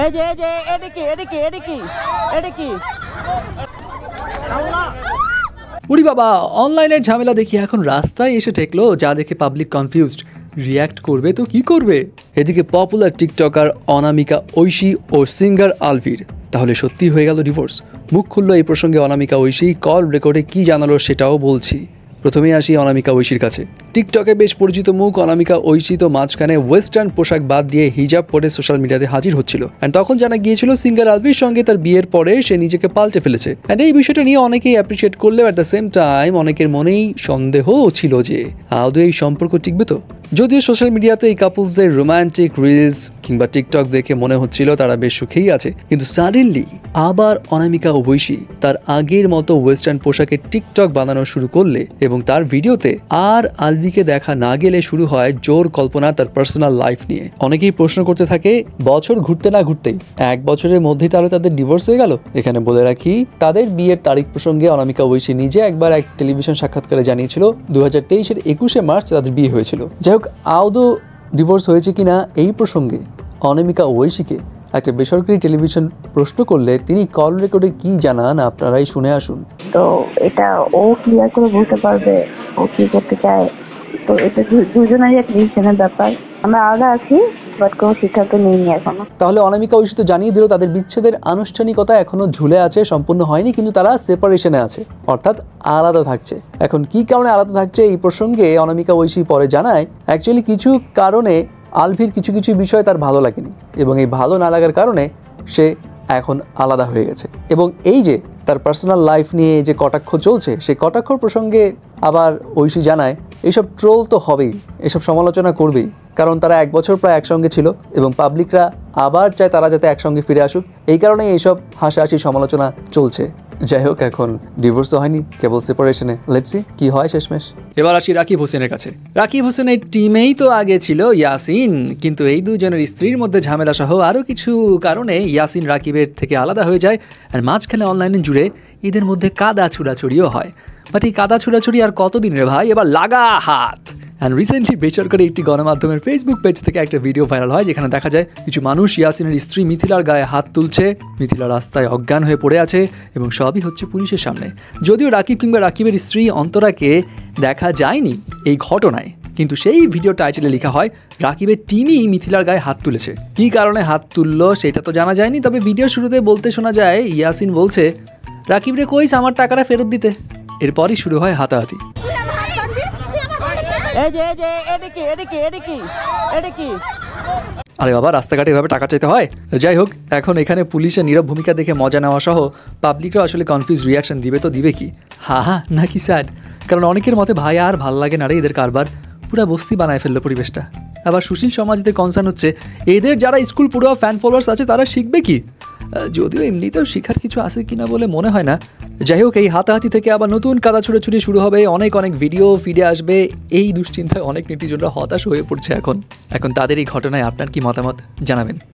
এই যে এটা কি উড়ি বাবা, অনলাইনের ঝামেলা দেখি এখন রাস্তায় এসে ঠেকলো, যা দেখে পাবলিক কনফিউজড। রিয়্যাক্ট করবে তো কি করবে? এদিকে পপুলার টিকটকার অনামিকা ঐশী ও সিঙ্গার আলভির তাহলে সত্যি হয়ে গেল ডিভোর্স। মুখ খুলল এই প্রসঙ্গে অনামিকা ঐশী, কল রেকর্ডে কি জানালো সেটাও বলছি। প্রথমেই আসি অনামিকা ঐশীর কাছে। টিকটকে বেশ পরিচিত মুখ অনামিকা ঐশী তো মাঝখানে ওয়েস্টার্ন পোশাক বাদ দিয়ে হিজাব পরে সোশ্যাল মিডিয়াতে হাজির হচ্ছিল। অ্যান্ড তখন জানা গিয়েছিল সিঙ্গার আলভির সঙ্গে তার বিয়ের পরে সে নিজেকে পাল্টে ফেলেছে। অ্যান্ড এই বিষয়টা নিয়ে অনেকেই অ্যাপ্রিসিয়েট করলেও অ্যাট দ্য সেম টাইম অনেকের মনেই সন্দেহও ছিল যে আদৌ এই সম্পর্ক টিকবে তো। যদিও সোশ্যাল মিডিয়াতে এই কাপলসদের রোমান্টিক রিলস কিংবা টিকটক দেখে মনে হচ্ছিল তারা বেশ সুখেই আছে, কিন্তু সাডেনলি আবার অনামিকা ঐশী তার আগের মতো ওয়েস্টার্ন পোশাকে টিকটক বানানো শুরু করলে এবং তার ভিডিওতে আর আলভিকে দেখা না গেলে শুরু হয় জোর কল্পনা তার পার্সোনাল লাইফ নিয়ে। অনেকেই প্রশ্ন করতে থাকে বছর ঘুরতে না ঘুরতেই 1 বছরের মধ্যেই তাহলে তাদের ডিভোর্স হয়ে গেল। এখানে বলে রাখি তাদের বিয়ের তারিখ প্রসঙ্গে অনামিকা ঐশী নিজে একবার এক টেলিভিশন সাক্ষাৎকারে জানিয়েছিল 2023-এর 21শে মার্চ তাদের বিয়ে হয়েছিল। যাই হোক, আদৌ ডিভোর্স হয়েছে কিনা এই প্রসঙ্গে অনামিকা ঐশীকে একটা বেসরকারি টেলিভিশন প্রশ্ন করলে তিনি কল রেকর্ডে কি জানান আপনারাই শুনে আসুন। তো এটা ও ক্লিয়ার করে বলতে পারবে ও কি করতে চায়। তো এটা দুজনেরই একটা ডিসিশনের ব্যাপার। আমরা আলাদা আছি, বাট কোনো সিদ্ধান্ত নেইনি এখনো। তাহলে অনামিকা ঐশী তো জানিয়ে দিল তাদের বিচ্ছেদের আনুষ্ঠানিকতা এখনো ঝুলে আছে, সম্পূর্ণ হয়নি, কিন্তু তারা সেপারেশনে আছে, অর্থাৎ আলাদা থাকছে। এখন কি কারণে আলাদা থাকছে এই প্রসঙ্গে অনামিকা ঐশী পরে জানায় অ্যাকচুয়ালি কিছু কারণে আলভির কিছু বিষয় তার ভালো লাগেনি এবং এই ভালো না লাগার কারণে সে এখন আলাদা হয়ে গেছে। এবং এই যে তার পার্সোনাল লাইফ নিয়ে যে কটাক্ষ চলছে সেই কটাক্ষর প্রসঙ্গে আবার ঐশী জানায় এইসব ট্রোল তো হবেই, এসব সমালোচনা করবেই, কারণ তারা 1 বছর প্রায় একসঙ্গে ছিল এবং পাবলিকরা আবার চায় তারা যাতে একসঙ্গে ফিরে আসুক, এই কারণেই এইসব হাসাহাসি সমালোচনা চলছে। যাই হোক, এখন ডিভোর্স তো হয়নি, কেবল সেপারেশনে। লেটস সি কি হয় শেষমেশ। এবার আসি রাকিব হোসেনের কাছে। রাকিব হোসেনের টিমেই তো আগে ছিল ইয়াসিন, কিন্তু এই দুজনের স্ত্রীর মধ্যে ঝামেলা সহ আরও কিছু কারণে ইয়াসিন রাকিবের থেকে আলাদা হয়ে যায়। আর মাঝখানে অনলাইনে জুড়ে এদের মধ্যে কাদা ছুড়াছুড়িও হয়। বাট এই কাদা ছুড়াছুড়ি আর কতদিন রে ভাই, এবার লাগা হাত। অ্যান্ড রিসেন্টলি বেসরকারি একটি গণমাধ্যমের ফেসবুক পেজ থেকে একটা ভিডিও ভাইরাল হয় যেখানে দেখা যায় কিছু মানুষ ইয়াসিনের স্ত্রী মিথিলার গায়ে হাত তুলছে। মিথিলা রাস্তায় অজ্ঞান হয়ে পড়ে আছে এবং সবই হচ্ছে পুলিশের সামনে। যদিও রাকিব কিংবা রাকিবের স্ত্রী অন্তরাকে দেখা যায়নি এই ঘটনায়, কিন্তু সেই ভিডিও টাইটেলে লেখা হয় রাকিবের টিমই মিথিলার গায়ে হাত তুলেছে। কী কারণে হাত তুললো সেটা তো জানা যায়নি, তবে ভিডিও শুরুতে বলতে শোনা যায় ইয়াসিন বলছে রাকিবরে কইস আমার টাকাটা ফেরত দিতে। এরপরই শুরু হয় হাতাহাতি। আরে বাবা, রাস্তাঘাটে এভাবে টাকা চাইতে হয়? যাই হোক, এখন এখানে পুলিশের নীরব ভূমিকা দেখে মজা নেওয়া সহ পাবলিকরা আসলে কনফিউজ রিয়াকশন দিবে তো দিবে কি, হা নাকি স্যাড? কারণ অনেকের মতে ভাই আর ভাল লাগে না রে এদের কারবার, পুরা বস্তি বানায় ফেললো পরিবেশটা। আবার সুশীল সমাজদের কনসার্ন হচ্ছে এদের যারা স্কুল পুরো ফ্যান ফলোয়ার্স আছে তারা শিখবে কি, যদিও এমনিতেও শিখার কিছু আছে কিনা বলে মনে হয় না। যাই হোক, এই হাতাহাতি থেকে আবার নতুন কাদা ছুড়ে শুরু হবে, অনেক ভিডিও ফিডে আসবে। এই দুশ্চিন্তায় অনেক নেটিজনরা হতাশ হয়ে পড়ছে। এখন তাদের এই ঘটনায় আপনার কি মতামত জানাবেন।